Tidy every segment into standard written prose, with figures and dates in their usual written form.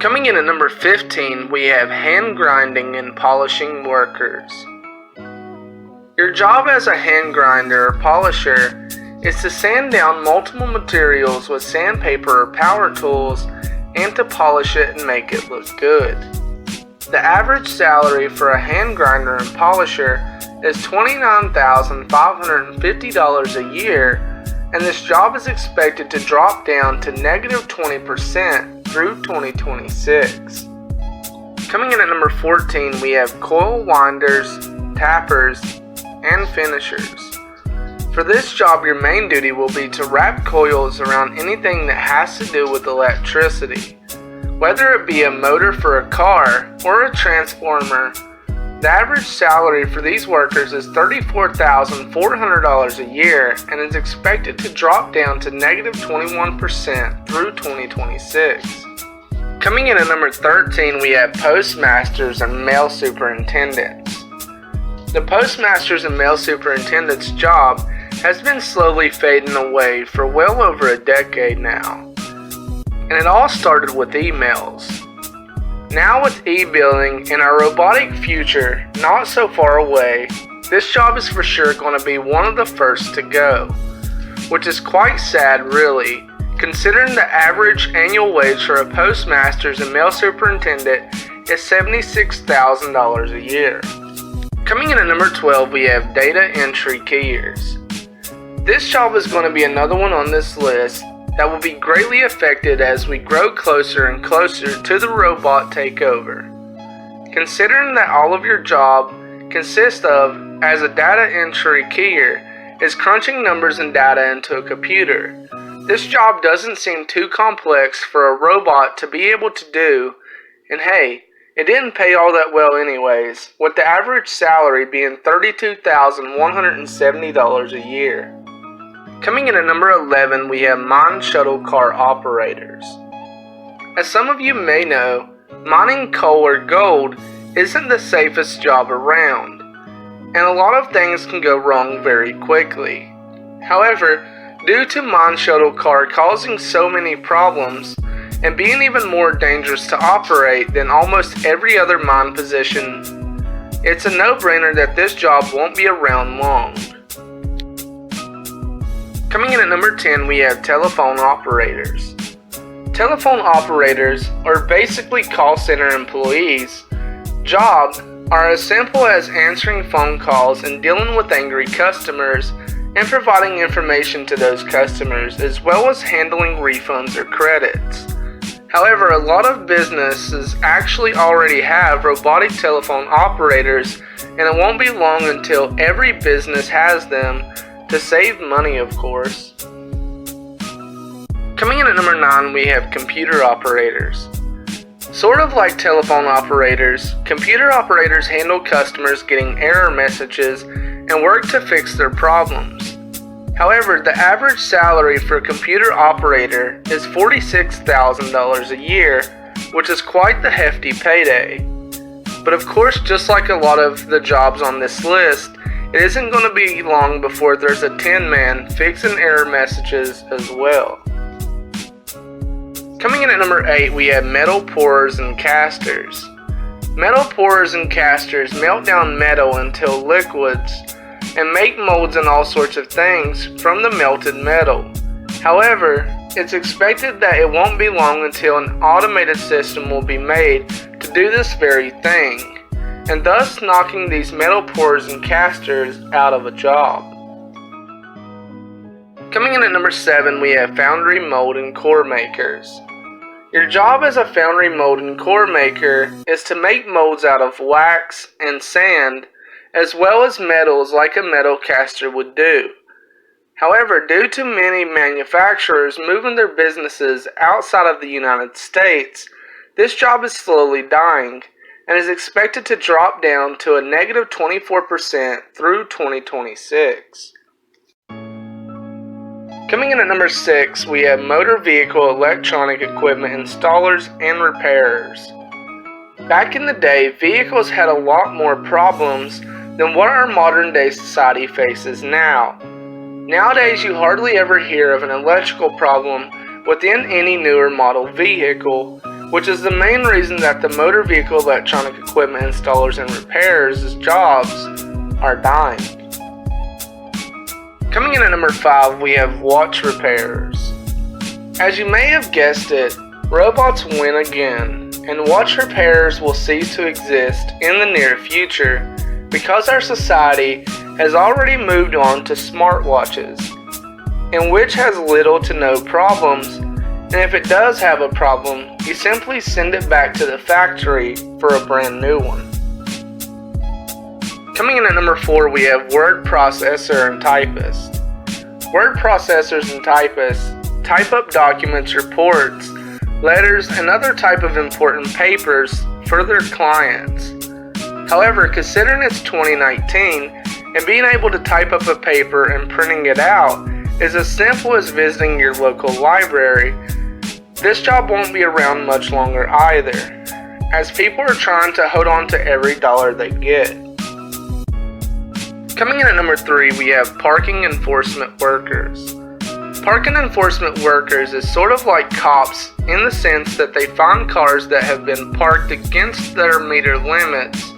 Coming in at number 15, we have hand grinding and polishing workers. Your job as a hand grinder or polisher is to sand down multiple materials with sandpaper or power tools and to polish it and make it look good. The average salary for a hand grinder and polisher is $29,550 a year, and this job is expected to drop down to negative 20% through 2026. Coming in at number 14, we have coil winders, tappers, and finishers. For this job, your main duty will be to wrap coils around anything that has to do with electricity. Whether it be a motor for a car or a transformer, the average salary for these workers is $34,400 a year and is expected to drop down to negative 21% through 2026. Coming in at number 13, we have postmasters and mail superintendents. The postmasters and mail superintendent's job has been slowly fading away for well over a decade now. And it all started with emails. Now with e-billing and our robotic future not so far away, this job is for sure going to be one of the first to go. Which is quite sad really, considering the average annual wage for a postmasters and mail superintendent is $76,000 a year. Coming in at number 12, we have data entry keyers. This job is going to be another one on this list that will be greatly affected as we grow closer and closer to the robot takeover. Considering that all of your job consists of, as a data entry keyer, is crunching numbers and data into a computer, this job doesn't seem too complex for a robot to be able to do, and hey, it didn't pay all that well anyways, with the average salary being $32,170 a year. Coming in at number 11, we have mine shuttle car operators. As some of you may know, mining coal or gold isn't the safest job around, and a lot of things can go wrong very quickly. However, due to mine shuttle car causing so many problems and being even more dangerous to operate than almost every other mine position, it's a no-brainer that this job won't be around long. Coming in at number 10, we have telephone operators. Telephone operators, or basically call center employees, jobs are as simple as answering phone calls and dealing with angry customers and providing information to those customers, as well as handling refunds or credits. However, a lot of businesses actually already have robotic telephone operators, and it won't be long until every business has them, to save money, of course. Coming in at number 9, we have computer operators. Sort of like telephone operators, computer operators handle customers getting error messages and work to fix their problems. However, the average salary for a computer operator is $46,000 a year, which is quite the hefty payday. But of course, just like a lot of the jobs on this list, it isn't going to be long before there's a 10-man fixing error messages as well. Coming in at number 8, we have metal pourers and casters. Metal pourers and casters melt down metal into liquids and make molds and all sorts of things from the melted metal. However, it's expected that it won't be long until an automated system will be made to do this very thing, and thus knocking these metal pourers and casters out of a job. Coming in at number 7, we have foundry mold and core makers. Your job as a foundry mold and core maker is to make molds out of wax and sand, as well as metals like a metal caster would do. However, due to many manufacturers moving their businesses outside of the United States, this job is slowly dying, and is expected to drop down to a negative 24% through 2026. Coming in at number 6, we have motor vehicle electronic equipment installers and repairers. Back in the day, vehicles had a lot more problems than what our modern day society faces now. Nowadays, you hardly ever hear of an electrical problem within any newer model vehicle, which is the main reason that the motor vehicle electronic equipment installers and repairers' jobs are dying. Coming in at number 5, we have watch repairers. As you may have guessed it, robots win again, and watch repairers will cease to exist in the near future because our society has already moved on to smartwatches, in which has little to no problems, and if it does have a problem, you simply send it back to the factory for a brand new one. Coming in at number 4, we have word processor and typist. Word processors and typists type up documents, reports, letters, and other type of important papers for their clients. However, considering it's 2019 and being able to type up a paper and printing it out is as simple as visiting your local library, this job won't be around much longer either, as people are trying to hold on to every dollar they get. Coming in at number 3, we have parking enforcement workers. Parking enforcement workers is sort of like cops in the sense that they find cars that have been parked against their meter limits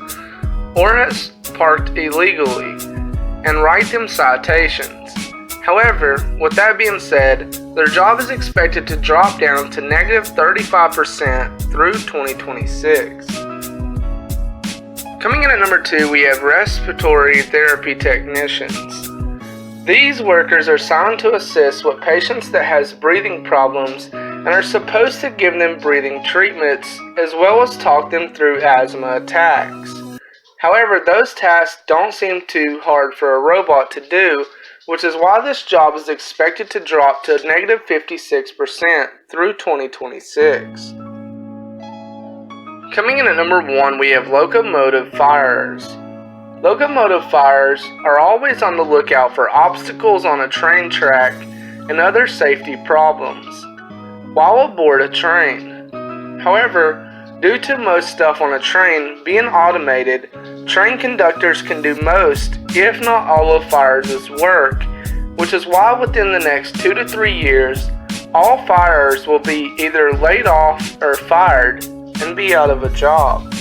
or has parked illegally and write them citations. However, with that being said, their job is expected to drop down to negative 35% through 2026. Coming in at number 2, we have respiratory therapy technicians. These workers are assigned to assist with patients that has breathing problems and are supposed to give them breathing treatments as well as talk them through asthma attacks. However, those tasks don't seem too hard for a robot to do, which is why this job is expected to drop to negative 56% through 2026. Coming in at number 1, we have locomotive firers. Locomotive firers are always on the lookout for obstacles on a train track and other safety problems while aboard a train. However, due to most stuff on a train being automated, train conductors can do most, if not all, of firers' work, which is why within the next 2 to 3 years, all firers will be either laid off or fired and be out of a job.